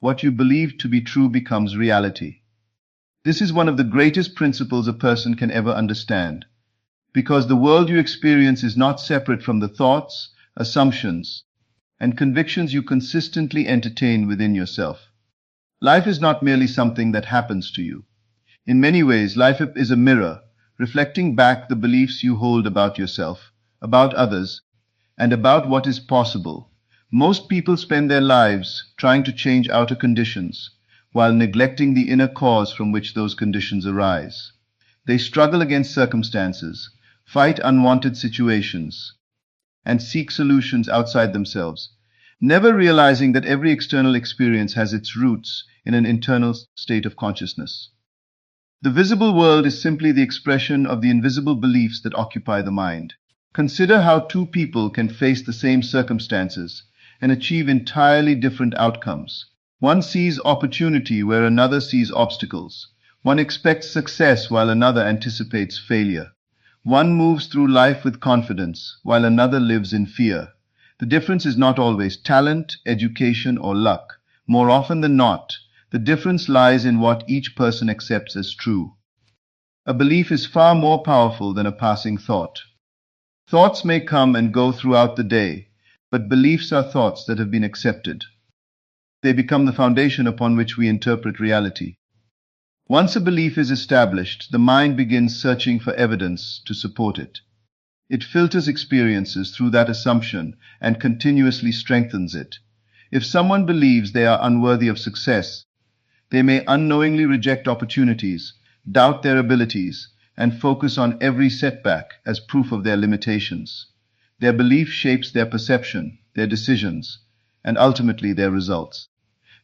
what you believe to be true becomes reality. This is one of the greatest principles a person can ever understand, because the world you experience is not separate from the thoughts, assumptions, and convictions you consistently entertain within yourself. Life is not merely something that happens to you. In many ways, life is a mirror, reflecting back the beliefs you hold about yourself, about others, and about what is possible. Most people spend their lives trying to change outer conditions, while neglecting the inner cause from which those conditions arise. They struggle against circumstances, fight unwanted situations, and seek solutions outside themselves, never realizing that every external experience has its roots in an internal state of consciousness. The visible world is simply the expression of the invisible beliefs that occupy the mind. Consider how two people can face the same circumstances and achieve entirely different outcomes. One sees opportunity where another sees obstacles. One expects success while another anticipates failure. One moves through life with confidence while another lives in fear. The difference is not always talent, education, or luck. More often than not, the difference lies in what each person accepts as true. A belief is far more powerful than a passing thought. Thoughts may come and go throughout the day, but beliefs are thoughts that have been accepted. They become the foundation upon which we interpret reality. Once a belief is established, the mind begins searching for evidence to support it. It filters experiences through that assumption and continuously strengthens it. If someone believes they are unworthy of success, they may unknowingly reject opportunities, doubt their abilities, and focus on every setback as proof of their limitations. Their belief shapes their perception, their decisions, and ultimately their results.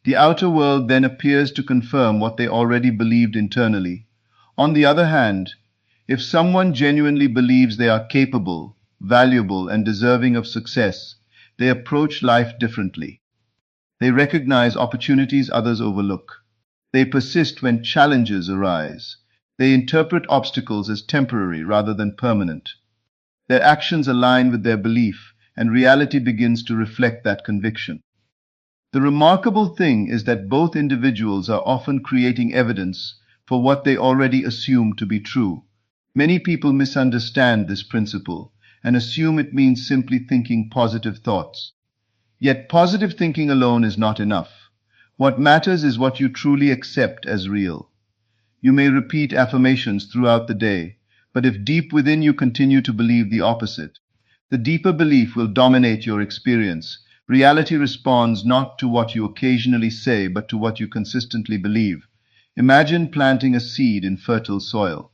The outer world then appears to confirm what they already believed internally. On the other hand, if someone genuinely believes they are capable, valuable, and deserving of success, they approach life differently. They recognize opportunities others overlook. They persist when challenges arise. They interpret obstacles as temporary rather than permanent. Their actions align with their belief, and reality begins to reflect that conviction. The remarkable thing is that both individuals are often creating evidence for what they already assume to be true. Many people misunderstand this principle and assume it means simply thinking positive thoughts. Yet positive thinking alone is not enough. What matters is what you truly accept as real. You may repeat affirmations throughout the day, but if deep within you continue to believe the opposite, the deeper belief will dominate your experience. Reality responds not to what you occasionally say, but to what you consistently believe. Imagine planting a seed in fertile soil.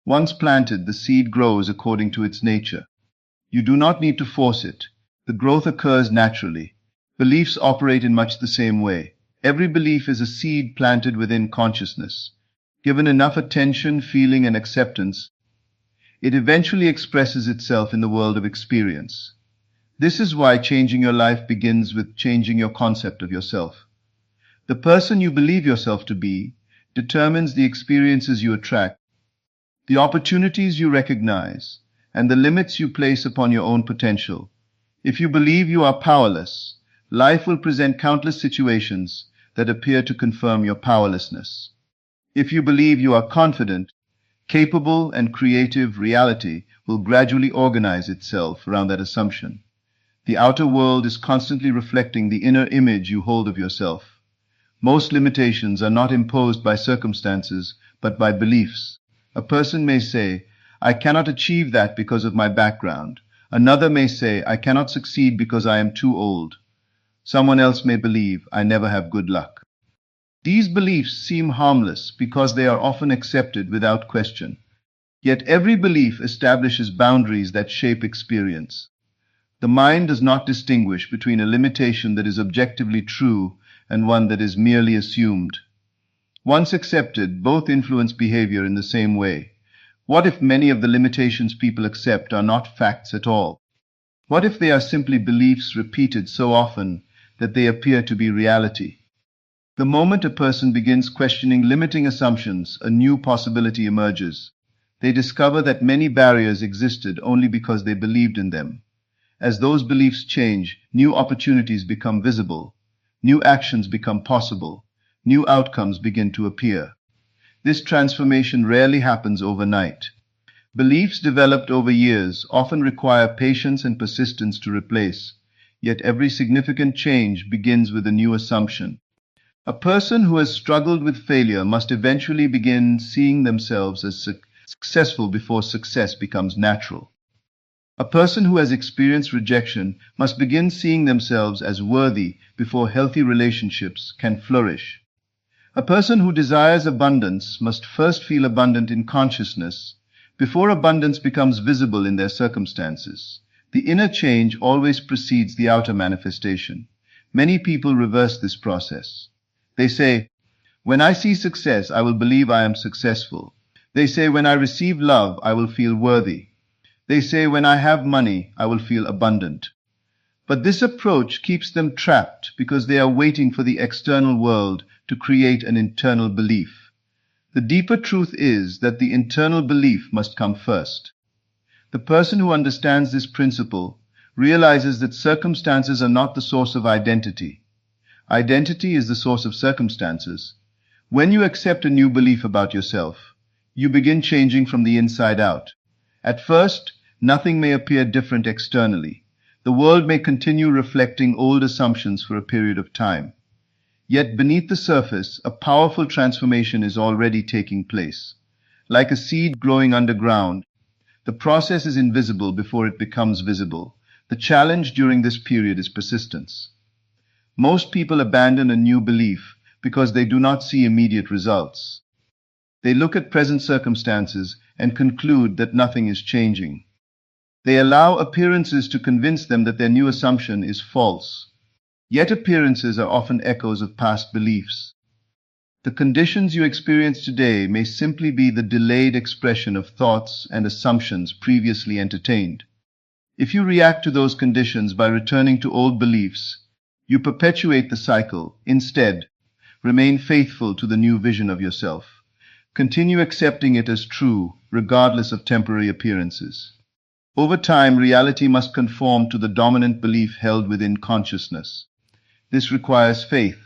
Once planted, the seed grows according to its nature. You do not need to force it. The growth occurs naturally. Beliefs operate in much the same way. Every belief is a seed planted within consciousness. Given enough attention, feeling, and acceptance, it eventually expresses itself in the world of experience. This is why changing your life begins with changing your concept of yourself. The person you believe yourself to be determines the experiences you attract, the opportunities you recognize, and the limits you place upon your own potential. If you believe you are powerless, life will present countless situations that appear to confirm your powerlessness. If you believe you are confident, capable, and creative, reality will gradually organize itself around that assumption. The outer world is constantly reflecting the inner image you hold of yourself. Most limitations are not imposed by circumstances, but by beliefs. A person may say, "I cannot achieve that because of my background." Another may say, "I cannot succeed because I am too old." Someone else may believe, "I never have good luck." These beliefs seem harmless because they are often accepted without question. Yet every belief establishes boundaries that shape experience. The mind does not distinguish between a limitation that is objectively true and one that is merely assumed. Once accepted, both influence behavior in the same way. What if many of the limitations people accept are not facts at all? What if they are simply beliefs repeated so often that they appear to be reality? The moment a person begins questioning limiting assumptions, a new possibility emerges. They discover that many barriers existed only because they believed in them. As those beliefs change, new opportunities become visible. New actions become possible. New outcomes begin to appear. This transformation rarely happens overnight. Beliefs developed over years often require patience and persistence to replace, yet every significant change begins with a new assumption. A person who has struggled with failure must eventually begin seeing themselves as successful before success becomes natural. A person who has experienced rejection must begin seeing themselves as worthy before healthy relationships can flourish. A person who desires abundance must first feel abundant in consciousness before abundance becomes visible in their circumstances. The inner change always precedes the outer manifestation. Many people reverse this process. They say, "When I see success, I will believe I am successful." They say, "When I receive love, I will feel worthy." They say, "When I have money, I will feel abundant." But this approach keeps them trapped because they are waiting for the external world to create an internal belief. The deeper truth is that the internal belief must come first. The person who understands this principle realizes that circumstances are not the source of identity. Identity is the source of circumstances. When you accept a new belief about yourself, you begin changing from the inside out. At first, nothing may appear different externally. The world may continue reflecting old assumptions for a period of time. Yet beneath the surface, a powerful transformation is already taking place. Like a seed growing underground, the process is invisible before it becomes visible. The challenge during this period is persistence. Most people abandon a new belief because they do not see immediate results. They look at present circumstances and conclude that nothing is changing. They allow appearances to convince them that their new assumption is false. Yet appearances are often echoes of past beliefs. The conditions you experience today may simply be the delayed expression of thoughts and assumptions previously entertained. If you react to those conditions by returning to old beliefs, you perpetuate the cycle. Instead, remain faithful to the new vision of yourself. Continue accepting it as true, regardless of temporary appearances. Over time, reality must conform to the dominant belief held within consciousness. This requires faith,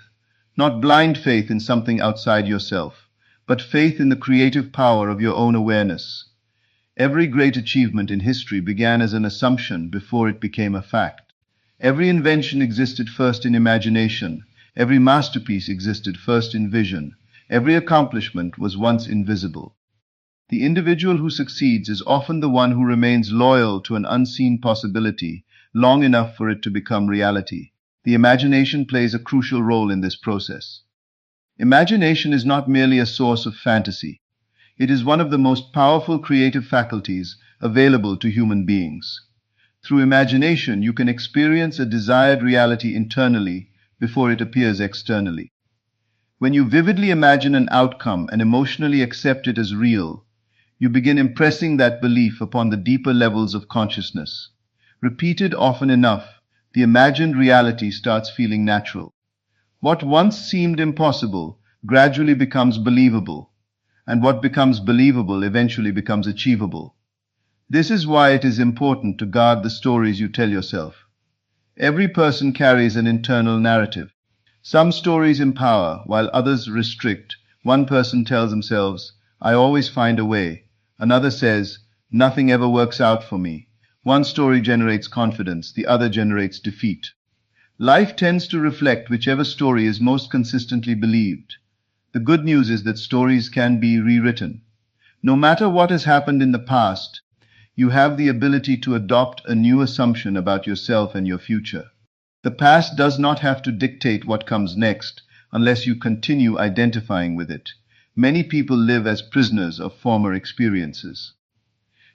not blind faith in something outside yourself, but faith in the creative power of your own awareness. Every great achievement in history began as an assumption before it became a fact. Every invention existed first in imagination. Every masterpiece existed first in vision. Every accomplishment was once invisible. The individual who succeeds is often the one who remains loyal to an unseen possibility long enough for it to become reality. The imagination plays a crucial role in this process. Imagination is not merely a source of fantasy. It is one of the most powerful creative faculties available to human beings. Through imagination, you can experience a desired reality internally before it appears externally. When you vividly imagine an outcome and emotionally accept it as real, you begin impressing that belief upon the deeper levels of consciousness. Repeated often enough, the imagined reality starts feeling natural. What once seemed impossible gradually becomes believable, and what becomes believable eventually becomes achievable. This is why it is important to guard the stories you tell yourself. Every person carries an internal narrative. Some stories empower, while others restrict. One person tells themselves, "I always find a way." Another says, "Nothing ever works out for me." One story generates confidence, the other generates defeat. Life tends to reflect whichever story is most consistently believed. The good news is that stories can be rewritten. No matter what has happened in the past, you have the ability to adopt a new assumption about yourself and your future. The past does not have to dictate what comes next unless you continue identifying with it. Many people live as prisoners of former experiences.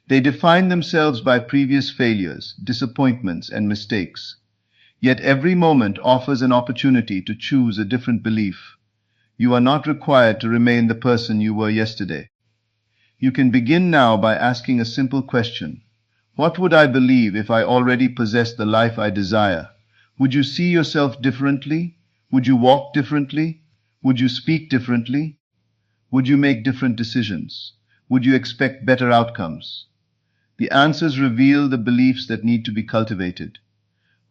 They define themselves by previous failures, disappointments, and mistakes. Yet every moment offers an opportunity to choose a different belief. You are not required to remain the person you were yesterday. You can begin now by asking a simple question. What would I believe if I already possessed the life I desire? Would you see yourself differently? Would you walk differently? Would you speak differently? Would you make different decisions? Would you expect better outcomes? The answers reveal the beliefs that need to be cultivated.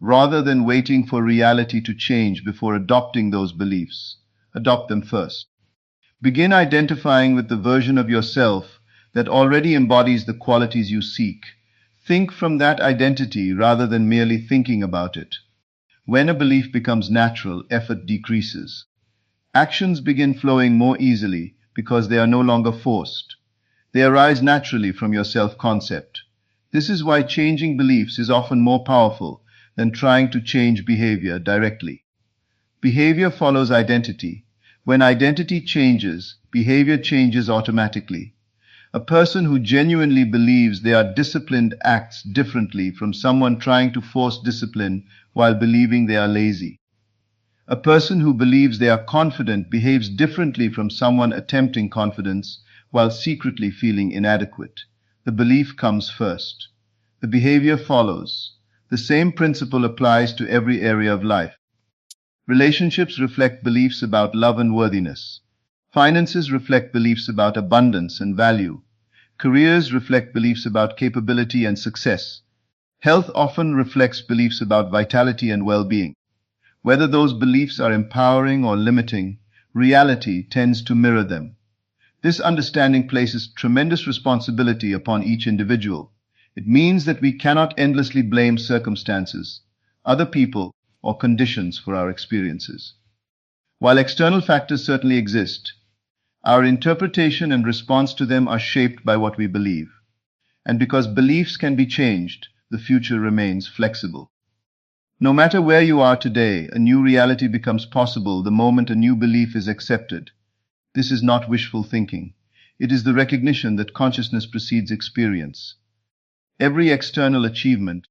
Rather than waiting for reality to change before adopting those beliefs, adopt them first. Begin identifying with the version of yourself that already embodies the qualities you seek. Think from that identity rather than merely thinking about it. When a belief becomes natural, effort decreases. Actions begin flowing more easily because they are no longer forced. They arise naturally from your self-concept. This is why changing beliefs is often more powerful than trying to change behavior directly. Behavior follows identity. When identity changes, behavior changes automatically. A person who genuinely believes they are disciplined acts differently from someone trying to force discipline while believing they are lazy. A person who believes they are confident behaves differently from someone attempting confidence while secretly feeling inadequate. The belief comes first. The behavior follows. The same principle applies to every area of life. Relationships reflect beliefs about love and worthiness. Finances reflect beliefs about abundance and value. Careers reflect beliefs about capability and success. Health often reflects beliefs about vitality and well-being. Whether those beliefs are empowering or limiting, reality tends to mirror them. This understanding places tremendous responsibility upon each individual. It means that we cannot endlessly blame circumstances, other people, or conditions for our experiences. While external factors certainly exist, our interpretation and response to them are shaped by what we believe. And because beliefs can be changed, the future remains flexible. No matter where you are today, a new reality becomes possible the moment a new belief is accepted. This is not wishful thinking. It is the recognition that consciousness precedes experience. Every external achievement,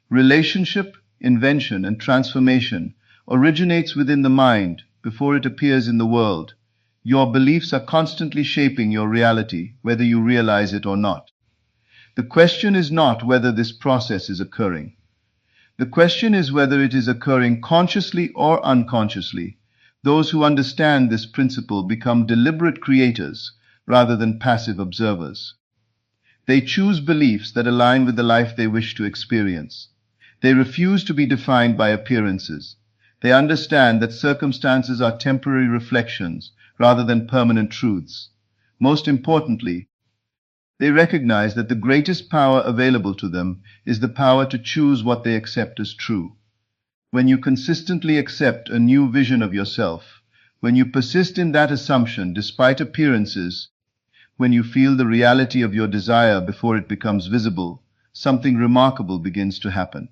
relationship, invention, and transformation originates within the mind before it appears in the world. Your beliefs are constantly shaping your reality, whether you realize it or not. The question is not whether this process is occurring. The question is whether it is occurring consciously or unconsciously. Those who understand this principle become deliberate creators rather than passive observers. They choose beliefs that align with the life they wish to experience. They refuse to be defined by appearances. They understand that circumstances are temporary reflections rather than permanent truths. Most importantly, they recognize that the greatest power available to them is the power to choose what they accept as true. When you consistently accept a new vision of yourself, when you persist in that assumption despite appearances, when you feel the reality of your desire before it becomes visible, something remarkable begins to happen.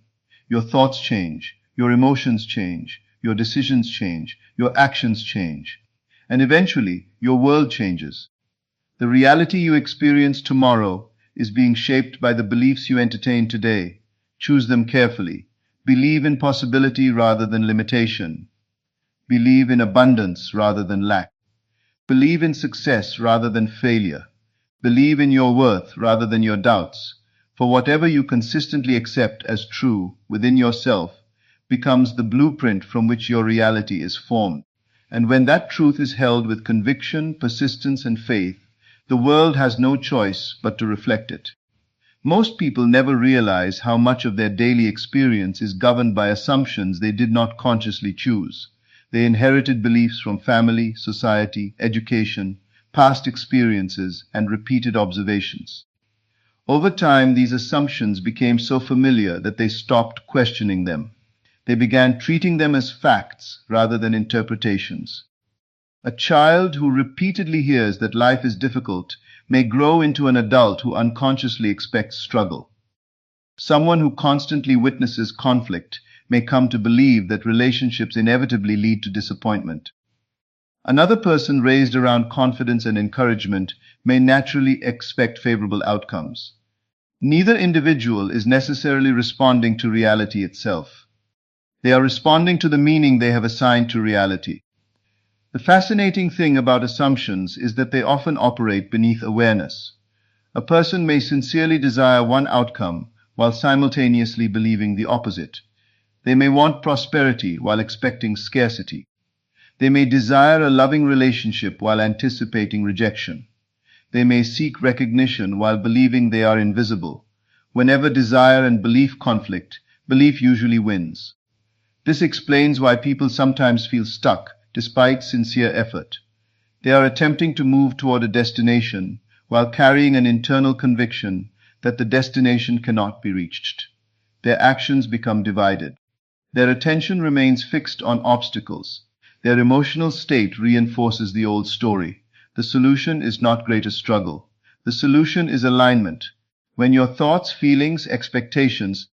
Your thoughts change, your emotions change, your decisions change, your actions change, and eventually your world changes. The reality you experience tomorrow is being shaped by the beliefs you entertain today. Choose them carefully. Believe in possibility rather than limitation. Believe in abundance rather than lack. Believe in success rather than failure. Believe in your worth rather than your doubts. For whatever you consistently accept as true within yourself becomes the blueprint from which your reality is formed. And when that truth is held with conviction, persistence, and faith, the world has no choice but to reflect it. Most people never realize how much of their daily experience is governed by assumptions they did not consciously choose. They inherited beliefs from family, society, education, past experiences, and repeated observations. Over time, these assumptions became so familiar that they stopped questioning them. They began treating them as facts rather than interpretations. A child who repeatedly hears that life is difficult may grow into an adult who unconsciously expects struggle. Someone who constantly witnesses conflict may come to believe that relationships inevitably lead to disappointment. Another person raised around confidence and encouragement may naturally expect favorable outcomes. Neither individual is necessarily responding to reality itself. They are responding to the meaning they have assigned to reality. The fascinating thing about assumptions is that they often operate beneath awareness. A person may sincerely desire one outcome while simultaneously believing the opposite. They may want prosperity while expecting scarcity. They may desire a loving relationship while anticipating rejection. They may seek recognition while believing they are invisible. Whenever desire and belief conflict, belief usually wins. This explains why people sometimes feel stuck despite sincere effort. They are attempting to move toward a destination while carrying an internal conviction that the destination cannot be reached. Their actions become divided. Their attention remains fixed on obstacles. Their emotional state reinforces the old story. The solution is not greater struggle. The solution is alignment. When your thoughts, feelings, expectations,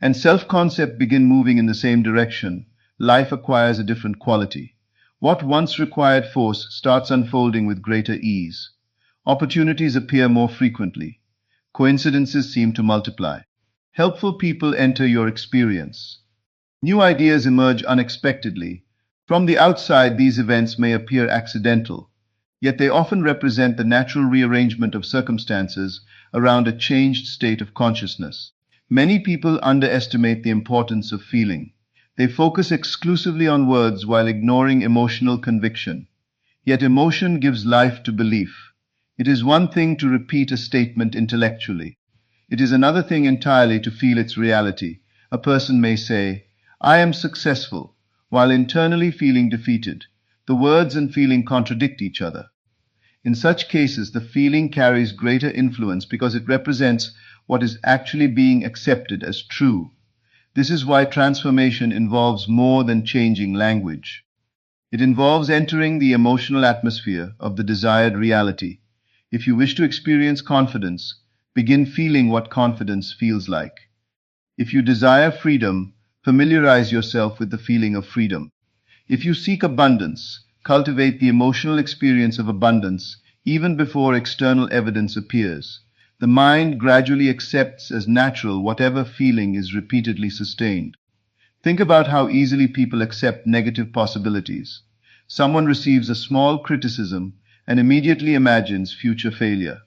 and self-concept begin moving in the same direction, life acquires a different quality. What once required force starts unfolding with greater ease. Opportunities appear more frequently. Coincidences seem to multiply. Helpful people enter your experience. New ideas emerge unexpectedly. From the outside, these events may appear accidental, yet they often represent the natural rearrangement of circumstances around a changed state of consciousness. Many people underestimate the importance of feeling. They focus exclusively on words while ignoring emotional conviction. Yet emotion gives life to belief. It is one thing to repeat a statement intellectually. It is another thing entirely to feel its reality. A person may say, "I am successful," while internally feeling defeated. The words and feeling contradict each other. In such cases, the feeling carries greater influence because it represents what is actually being accepted as true. This is why transformation involves more than changing language. It involves entering the emotional atmosphere of the desired reality. If you wish to experience confidence, begin feeling what confidence feels like. If you desire freedom, familiarize yourself with the feeling of freedom. If you seek abundance, cultivate the emotional experience of abundance even before external evidence appears. The mind gradually accepts as natural whatever feeling is repeatedly sustained. Think about how easily people accept negative possibilities. Someone receives a small criticism and immediately imagines future failure.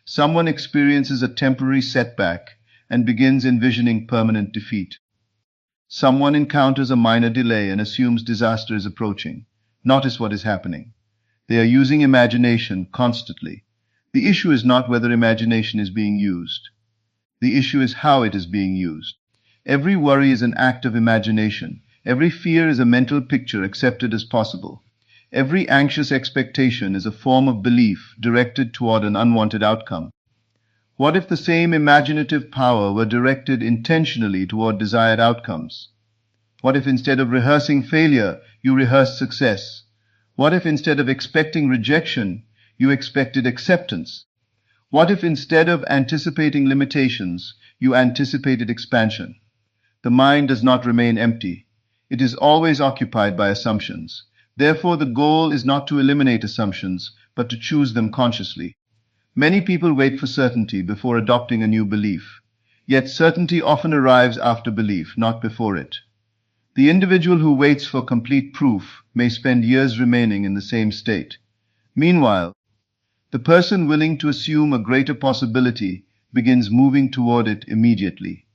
Someone experiences a temporary setback and begins envisioning permanent defeat. Someone encounters a minor delay and assumes disaster is approaching. Notice what is happening. They are using imagination constantly. The issue is not whether imagination is being used. The issue is how it is being used. Every worry is an act of imagination. Every fear is a mental picture accepted as possible. Every anxious expectation is a form of belief directed toward an unwanted outcome. What if the same imaginative power were directed intentionally toward desired outcomes? What if instead of rehearsing failure, you rehearsed success? What if instead of expecting rejection, you expected acceptance? What if instead of anticipating limitations, you anticipated expansion? The mind does not remain empty. It is always occupied by assumptions. Therefore, the goal is not to eliminate assumptions, but to choose them consciously. Many people wait for certainty before adopting a new belief. Yet certainty often arrives after belief, not before it. The individual who waits for complete proof may spend years remaining in the same state. Meanwhile, the person willing to assume a greater possibility begins moving toward it immediately.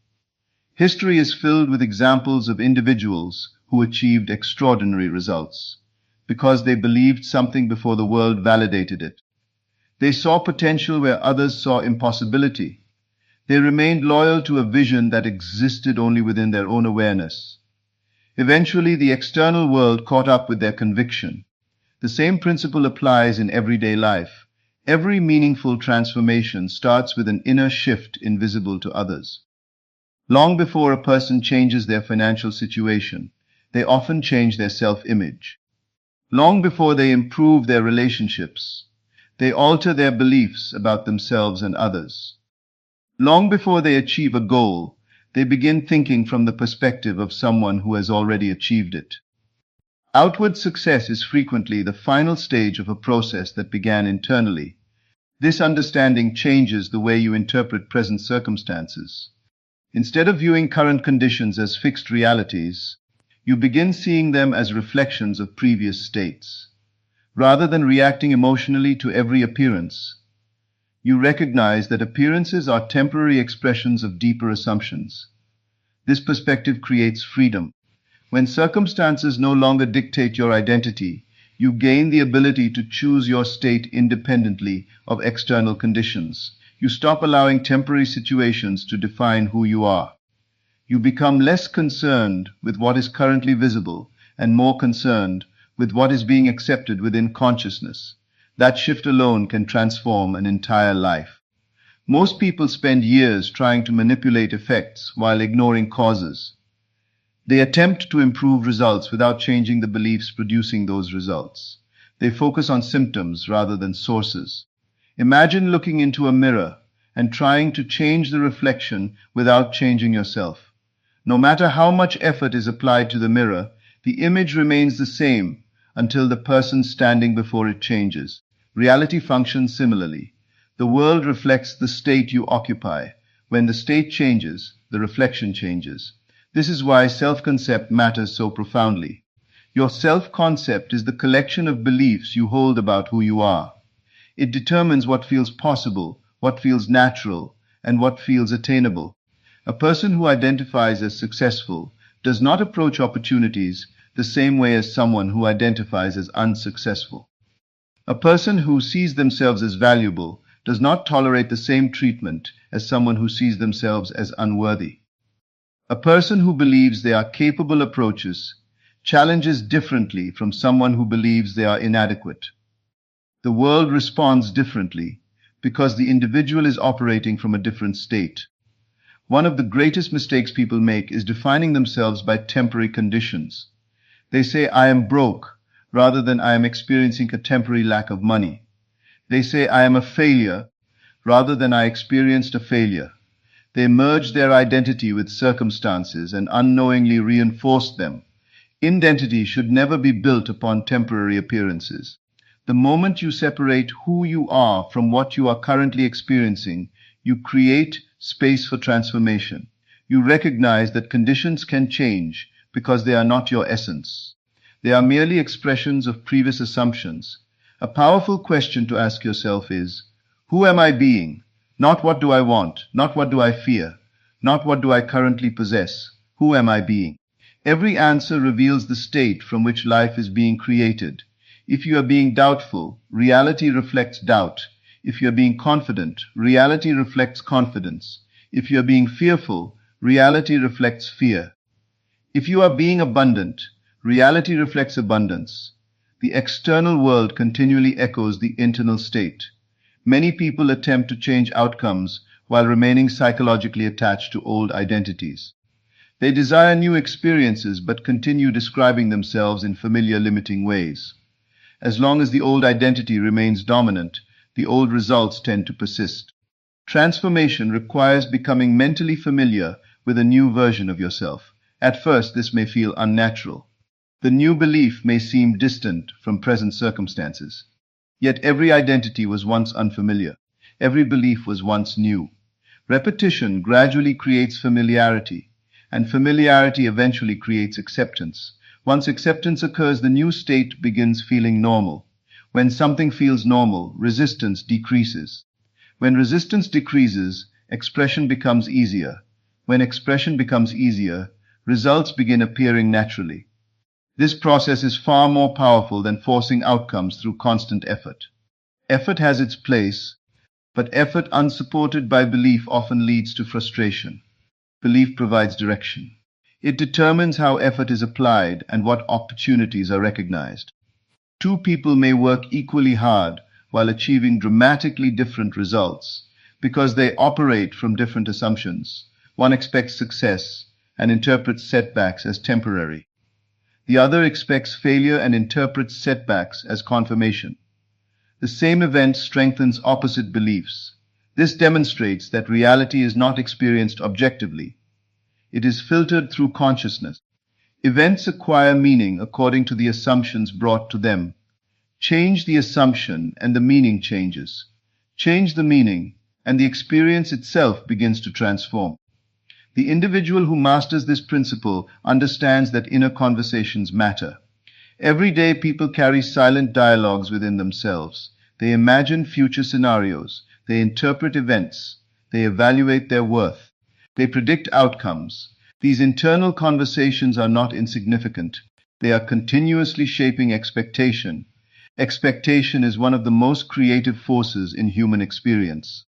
History is filled with examples of individuals who achieved extraordinary results because they believed something before the world validated it. They saw potential where others saw impossibility. They remained loyal to a vision that existed only within their own awareness. Eventually, the external world caught up with their conviction. The same principle applies in everyday life. Every meaningful transformation starts with an inner shift invisible to others. Long before a person changes their financial situation, they often change their self-image. Long before they improve their relationships, they alter their beliefs about themselves and others. Long before they achieve a goal, they begin thinking from the perspective of someone who has already achieved it. Outward success is frequently the final stage of a process that began internally. This understanding changes the way you interpret present circumstances. Instead of viewing current conditions as fixed realities, you begin seeing them as reflections of previous states. Rather than reacting emotionally to every appearance, you recognize that appearances are temporary expressions of deeper assumptions. This perspective creates freedom. When circumstances no longer dictate your identity, you gain the ability to choose your state independently of external conditions. You stop allowing temporary situations to define who you are. You become less concerned with what is currently visible and more concerned with what is being accepted within consciousness. That shift alone can transform an entire life. Most people spend years trying to manipulate effects while ignoring causes. They attempt to improve results without changing the beliefs producing those results. They focus on symptoms rather than sources. Imagine looking into a mirror and trying to change the reflection without changing yourself. No matter how much effort is applied to the mirror, the image remains the same until the person standing before it changes. Reality functions similarly. The world reflects the state you occupy. When the state changes, the reflection changes. This is why self-concept matters so profoundly. Your self-concept is the collection of beliefs you hold about who you are. It determines what feels possible, what feels natural, and what feels attainable. A person who identifies as successful does not approach opportunities the same way as someone who identifies as unsuccessful. A person who sees themselves as valuable does not tolerate the same treatment as someone who sees themselves as unworthy. A person who believes they are capable approaches challenges differently from someone who believes they are inadequate. The world responds differently because the individual is operating from a different state. One of the greatest mistakes people make is defining themselves by temporary conditions. They say, I am broke, rather than I am experiencing a temporary lack of money. They say, I am a failure, rather than I experienced a failure. They merge their identity with circumstances and unknowingly reinforce them. Identity should never be built upon temporary appearances. The moment you separate who you are from what you are currently experiencing, you create space for transformation. You recognize that conditions can change because they are not your essence. They are merely expressions of previous assumptions. A powerful question to ask yourself is, who am I being? Not what do I want, not what do I fear, not what do I currently possess. Who am I being? Every answer reveals the state from which life is being created. If you are being doubtful, reality reflects doubt. If you are being confident, reality reflects confidence. If you are being fearful, reality reflects fear. If you are being abundant, reality reflects abundance. The external world continually echoes the internal state. Many people attempt to change outcomes while remaining psychologically attached to old identities. They desire new experiences but continue describing themselves in familiar limiting ways. As long as the old identity remains dominant, the old results tend to persist. Transformation requires becoming mentally familiar with a new version of yourself. At first, this may feel unnatural. The new belief may seem distant from present circumstances. Yet every identity was once unfamiliar. Every belief was once new. Repetition gradually creates familiarity, and familiarity eventually creates acceptance. Once acceptance occurs, the new state begins feeling normal. When something feels normal, resistance decreases. When resistance decreases, expression becomes easier. When expression becomes easier, results begin appearing naturally. This process is far more powerful than forcing outcomes through constant effort. Effort has its place, but effort unsupported by belief often leads to frustration. Belief provides direction. It determines how effort is applied and what opportunities are recognized. Two people may work equally hard while achieving dramatically different results because they operate from different assumptions. One expects success and interprets setbacks as temporary. The other expects failure and interprets setbacks as confirmation. The same event strengthens opposite beliefs. This demonstrates that reality is not experienced objectively. It is filtered through consciousness. Events acquire meaning according to the assumptions brought to them. Change the assumption and the meaning changes. Change the meaning and the experience itself begins to transform. The individual who masters this principle understands that inner conversations matter. Every day people carry silent dialogues within themselves. They imagine future scenarios. They interpret events. They evaluate their worth. They predict outcomes. These internal conversations are not insignificant. They are continuously shaping expectation. Expectation is one of the most creative forces in human experience.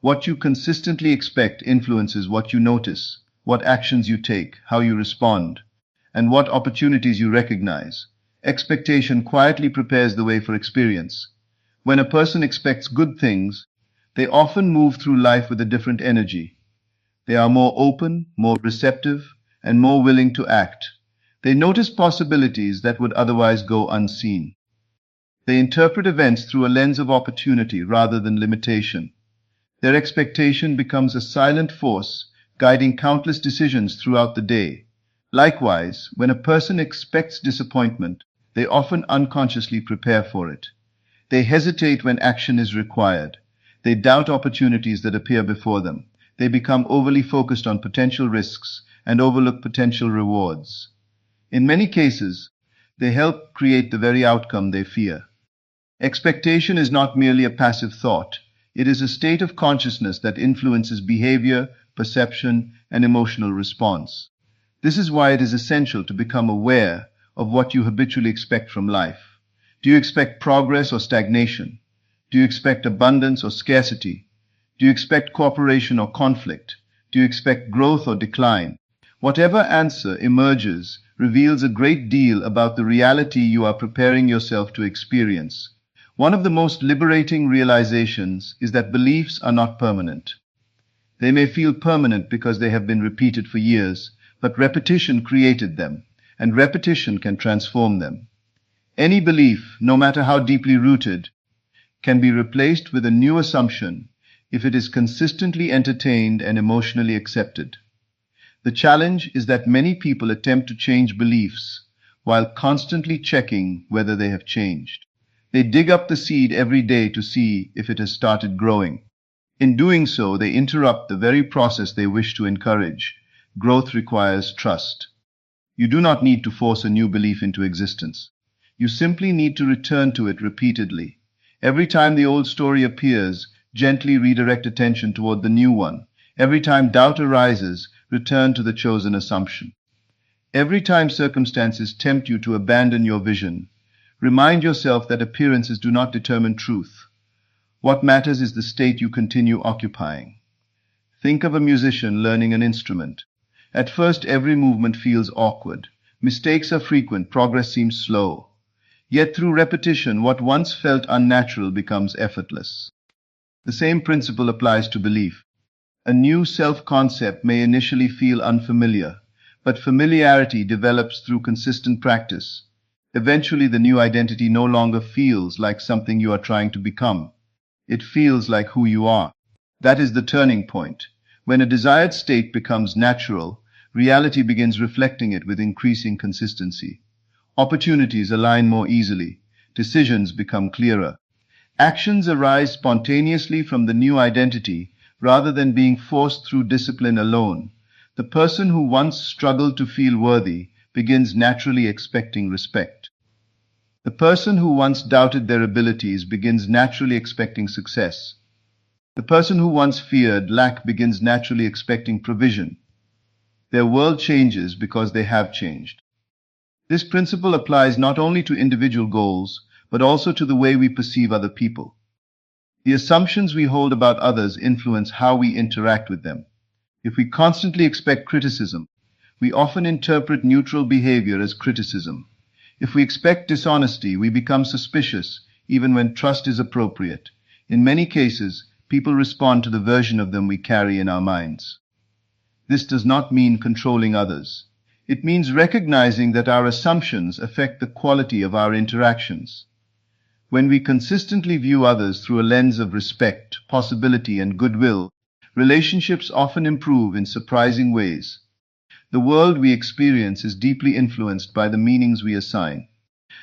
What you consistently expect influences what you notice, what actions you take, how you respond, and what opportunities you recognize. Expectation quietly prepares the way for experience. When a person expects good things, they often move through life with a different energy. They are more open, more receptive, and more willing to act. They notice possibilities that would otherwise go unseen. They interpret events through a lens of opportunity rather than limitation. Their expectation becomes a silent force guiding countless decisions throughout the day. Likewise, when a person expects disappointment, they often unconsciously prepare for it. They hesitate when action is required. They doubt opportunities that appear before them. They become overly focused on potential risks and overlook potential rewards. In many cases, they help create the very outcome they fear. Expectation is not merely a passive thought. It is a state of consciousness that influences behavior, perception, and emotional response. This is why it is essential to become aware of what you habitually expect from life. Do you expect progress or stagnation? Do you expect abundance or scarcity? Do you expect cooperation or conflict? Do you expect growth or decline? Whatever answer emerges reveals a great deal about the reality you are preparing yourself to experience. One of the most liberating realizations is that beliefs are not permanent. They may feel permanent because they have been repeated for years, but repetition created them, and repetition can transform them. Any belief, no matter how deeply rooted, can be replaced with a new assumption if it is consistently entertained and emotionally accepted. The challenge is that many people attempt to change beliefs while constantly checking whether they have changed. They dig up the seed every day to see if it has started growing. In doing so, they interrupt the very process they wish to encourage. Growth requires trust. You do not need to force a new belief into existence. You simply need to return to it repeatedly. Every time the old story appears, gently redirect attention toward the new one. Every time doubt arises, return to the chosen assumption. Every time circumstances tempt you to abandon your vision, remind yourself that appearances do not determine truth. What matters is the state you continue occupying. Think of a musician learning an instrument. At first, every movement feels awkward. Mistakes are frequent, progress seems slow. Yet through repetition, what once felt unnatural becomes effortless. The same principle applies to belief. A new self-concept may initially feel unfamiliar, but familiarity develops through consistent practice. Eventually, the new identity no longer feels like something you are trying to become. It feels like who you are. That is the turning point. When a desired state becomes natural, reality begins reflecting it with increasing consistency. Opportunities align more easily. Decisions become clearer. Actions arise spontaneously from the new identity rather than being forced through discipline alone. The person who once struggled to feel worthy begins naturally expecting respect. The person who once doubted their abilities begins naturally expecting success. The person who once feared lack begins naturally expecting provision. Their world changes because they have changed. This principle applies not only to individual goals, but also to the way we perceive other people. The assumptions we hold about others influence how we interact with them. If we constantly expect criticism, we often interpret neutral behavior as criticism. If we expect dishonesty, we become suspicious, even when trust is appropriate. In many cases, people respond to the version of them we carry in our minds. This does not mean controlling others. It means recognizing that our assumptions affect the quality of our interactions. When we consistently view others through a lens of respect, possibility, and goodwill, relationships often improve in surprising ways. The world we experience is deeply influenced by the meanings we assign.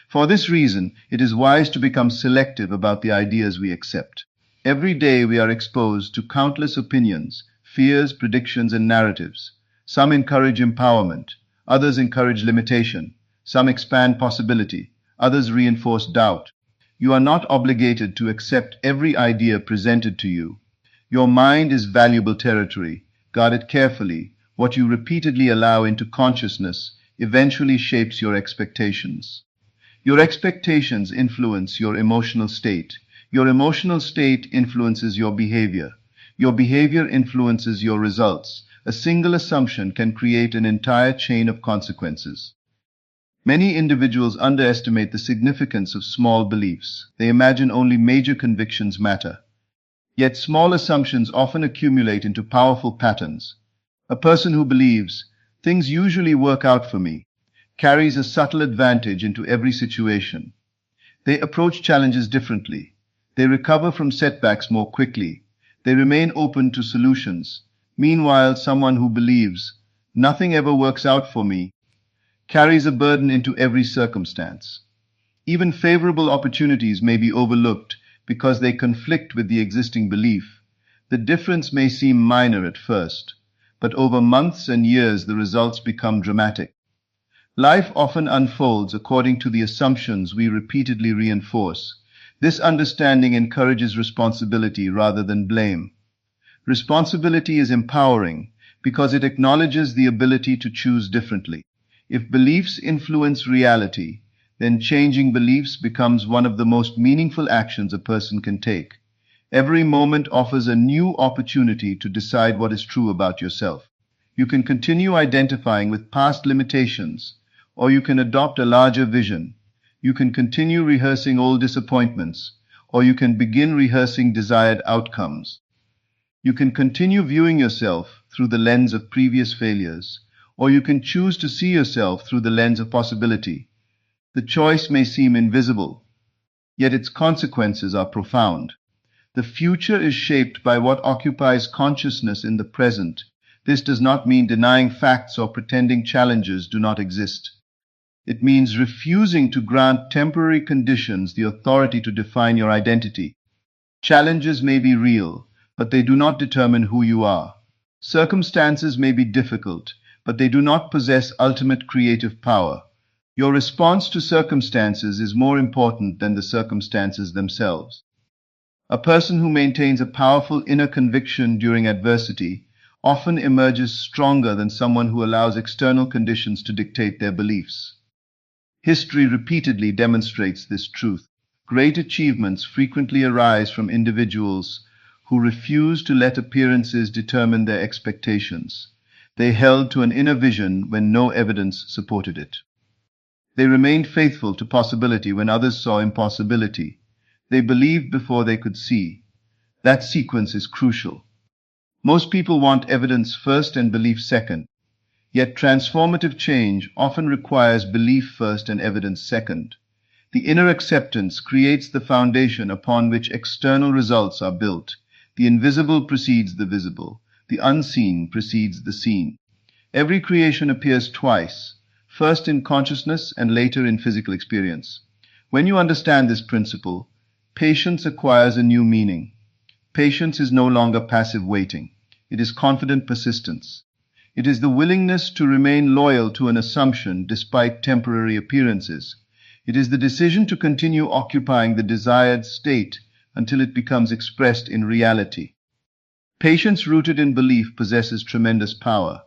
For this reason, it is wise to become selective about the ideas we accept. Every day we are exposed to countless opinions, fears, predictions, and narratives. Some encourage empowerment, others encourage limitation, some expand possibility, others reinforce doubt. You are not obligated to accept every idea presented to you. Your mind is valuable territory. Guard it carefully. What you repeatedly allow into consciousness eventually shapes your expectations. Your expectations influence your emotional state. Your emotional state influences your behavior. Your behavior influences your results. A single assumption can create an entire chain of consequences. Many individuals underestimate the significance of small beliefs. They imagine only major convictions matter. Yet small assumptions often accumulate into powerful patterns. A person who believes, "Things usually work out for me," carries a subtle advantage into every situation. They approach challenges differently. They recover from setbacks more quickly. They remain open to solutions. Meanwhile, someone who believes, "Nothing ever works out for me," carries a burden into every circumstance. Even favorable opportunities may be overlooked because they conflict with the existing belief. The difference may seem minor at first, but over months and years the results become dramatic. Life often unfolds according to the assumptions we repeatedly reinforce. This understanding encourages responsibility rather than blame. Responsibility is empowering because it acknowledges the ability to choose differently. If beliefs influence reality, then changing beliefs becomes one of the most meaningful actions a person can take. Every moment offers a new opportunity to decide what is true about yourself. You can continue identifying with past limitations, or you can adopt a larger vision. You can continue rehearsing old disappointments, or you can begin rehearsing desired outcomes. You can continue viewing yourself through the lens of previous failures, or you can choose to see yourself through the lens of possibility. The choice may seem invisible, yet its consequences are profound. The future is shaped by what occupies consciousness in the present. This does not mean denying facts or pretending challenges do not exist. It means refusing to grant temporary conditions the authority to define your identity. Challenges may be real, but they do not determine who you are. Circumstances may be difficult, but they do not possess ultimate creative power. Your response to circumstances is more important than the circumstances themselves. A person who maintains a powerful inner conviction during adversity often emerges stronger than someone who allows external conditions to dictate their beliefs. History repeatedly demonstrates this truth. Great achievements frequently arise from individuals who refuse to let appearances determine their expectations. They held to an inner vision when no evidence supported it. They remained faithful to possibility when others saw impossibility. They believed before they could see. That sequence is crucial. Most people want evidence first and belief second. Yet transformative change often requires belief first and evidence second. The inner acceptance creates the foundation upon which external results are built. The invisible precedes the visible. The unseen precedes the seen. Every creation appears twice, first in consciousness and later in physical experience. When you understand this principle, patience acquires a new meaning. Patience is no longer passive waiting. It is confident persistence. It is the willingness to remain loyal to an assumption despite temporary appearances. It is the decision to continue occupying the desired state until it becomes expressed in reality. Patience rooted in belief possesses tremendous power.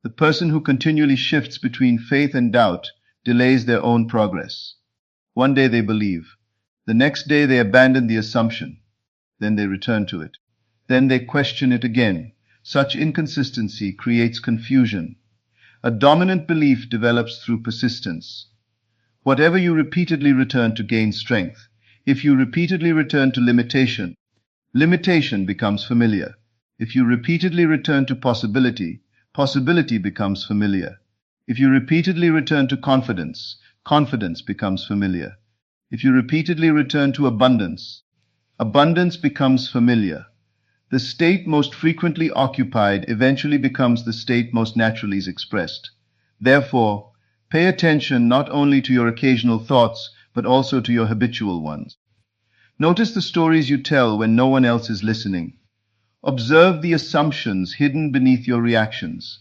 The person who continually shifts between faith and doubt delays their own progress. One day they believe. The next day they abandon the assumption. Then they return to it. Then they question it again. Such inconsistency creates confusion. A dominant belief develops through persistence. Whatever you repeatedly return to gains strength. If you repeatedly return to limitation, limitation becomes familiar. If you repeatedly return to possibility, possibility becomes familiar. If you repeatedly return to confidence, confidence becomes familiar. If you repeatedly return to abundance, abundance becomes familiar. The state most frequently occupied eventually becomes the state most naturally expressed. Therefore, pay attention not only to your occasional thoughts, but also to your habitual ones. Notice the stories you tell when no one else is listening. Observe the assumptions hidden beneath your reactions.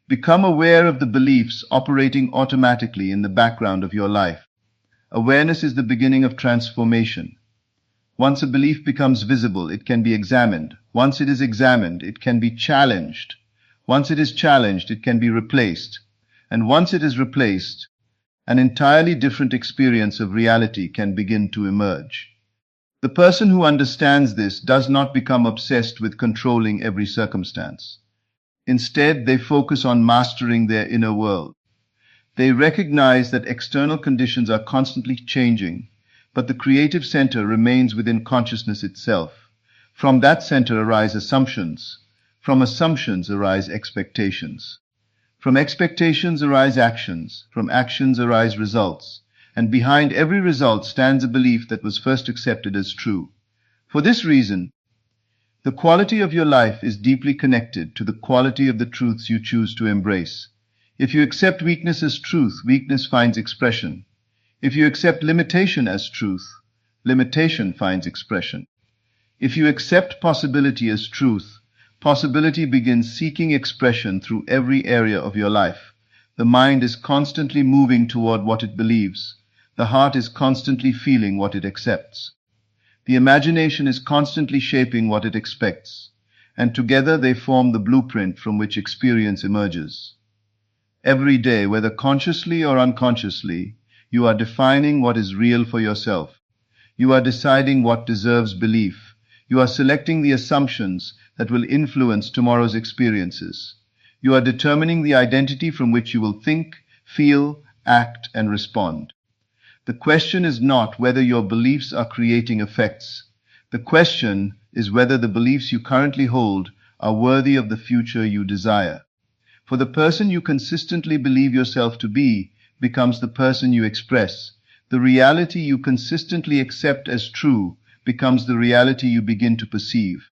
Become aware of the beliefs operating automatically in the background of your life. Awareness is the beginning of transformation. Once a belief becomes visible, it can be examined. Once it is examined, it can be challenged. Once it is challenged, it can be replaced. And once it is replaced, an entirely different experience of reality can begin to emerge. The person who understands this does not become obsessed with controlling every circumstance. Instead, they focus on mastering their inner world. They recognize that external conditions are constantly changing, but the creative center remains within consciousness itself. From that center arise assumptions. From assumptions arise expectations. From expectations arise actions. From actions arise results. And behind every result stands a belief that was first accepted as true. For this reason, the quality of your life is deeply connected to the quality of the truths you choose to embrace. If you accept weakness as truth, weakness finds expression. If you accept limitation as truth, limitation finds expression. If you accept possibility as truth, possibility begins seeking expression through every area of your life. The mind is constantly moving toward what it believes. The heart is constantly feeling what it accepts. The imagination is constantly shaping what it expects, and together they form the blueprint from which experience emerges. Every day, whether consciously or unconsciously, you are defining what is real for yourself. You are deciding what deserves belief. You are selecting the assumptions that will influence tomorrow's experiences. You are determining the identity from which you will think, feel, act, and respond. The question is not whether your beliefs are creating effects. The question is whether the beliefs you currently hold are worthy of the future you desire. For the person you consistently believe yourself to be becomes the person you express. The reality you consistently accept as true becomes the reality you begin to perceive.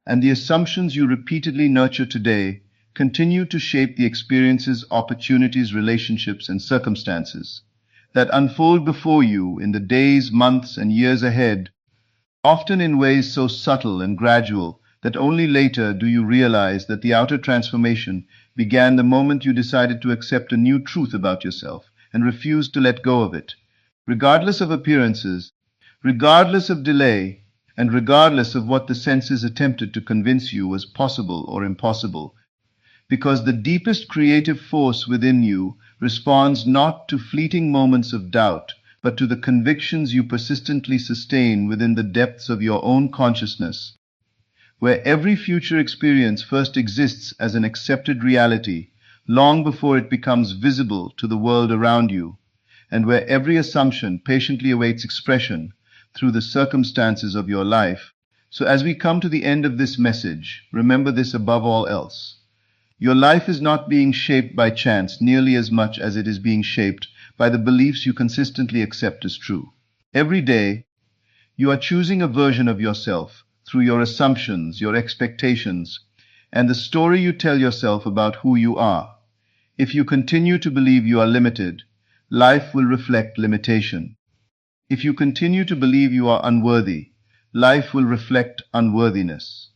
And the assumptions you repeatedly nurture today continue to shape the experiences, opportunities, relationships, and circumstances that unfold before you in the days, months, and years ahead, often in ways so subtle and gradual that only later do you realize that the outer transformation began the moment you decided to accept a new truth about yourself and refused to let go of it. Regardless of appearances, regardless of delay, and regardless of what the senses attempted to convince you was possible or impossible, because the deepest creative force within you responds not to fleeting moments of doubt, but to the convictions you persistently sustain within the depths of your own consciousness, where every future experience first exists as an accepted reality long before it becomes visible to the world around you, and where every assumption patiently awaits expression through the circumstances of your life. So as we come to the end of this message, remember this above all else. Your life is not being shaped by chance nearly as much as it is being shaped by the beliefs you consistently accept as true. Every day, you are choosing a version of yourself through your assumptions, your expectations, and the story you tell yourself about who you are. If you continue to believe you are limited, life will reflect limitation. If you continue to believe you are unworthy, life will reflect unworthiness.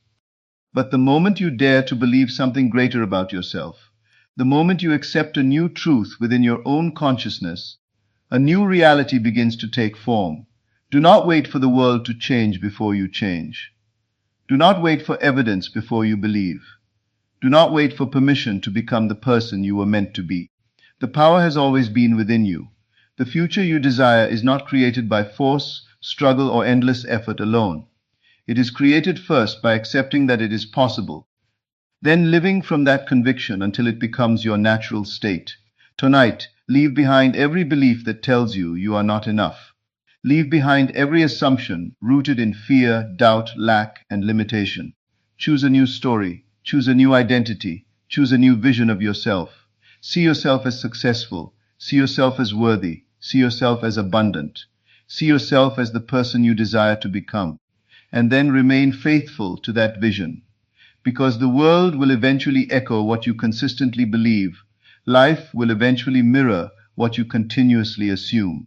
But the moment you dare to believe something greater about yourself, the moment you accept a new truth within your own consciousness, a new reality begins to take form. Do not wait for the world to change before you change. Do not wait for evidence before you believe. Do not wait for permission to become the person you were meant to be. The power has always been within you. The future you desire is not created by force, struggle, or endless effort alone. It is created first by accepting that it is possible, then living from that conviction until it becomes your natural state. Tonight, leave behind every belief that tells you you are not enough. Leave behind every assumption rooted in fear, doubt, lack, and limitation. Choose a new story. Choose a new identity. Choose a new vision of yourself. See yourself as successful. See yourself as worthy. See yourself as abundant. See yourself as the person you desire to become. And then remain faithful to that vision. Because the world will eventually echo what you consistently believe. Life will eventually mirror what you continuously assume.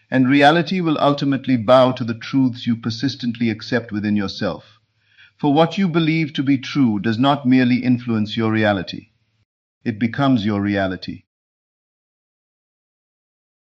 And reality will ultimately bow to the truths you persistently accept within yourself. For what you believe to be true does not merely influence your reality. It becomes your reality.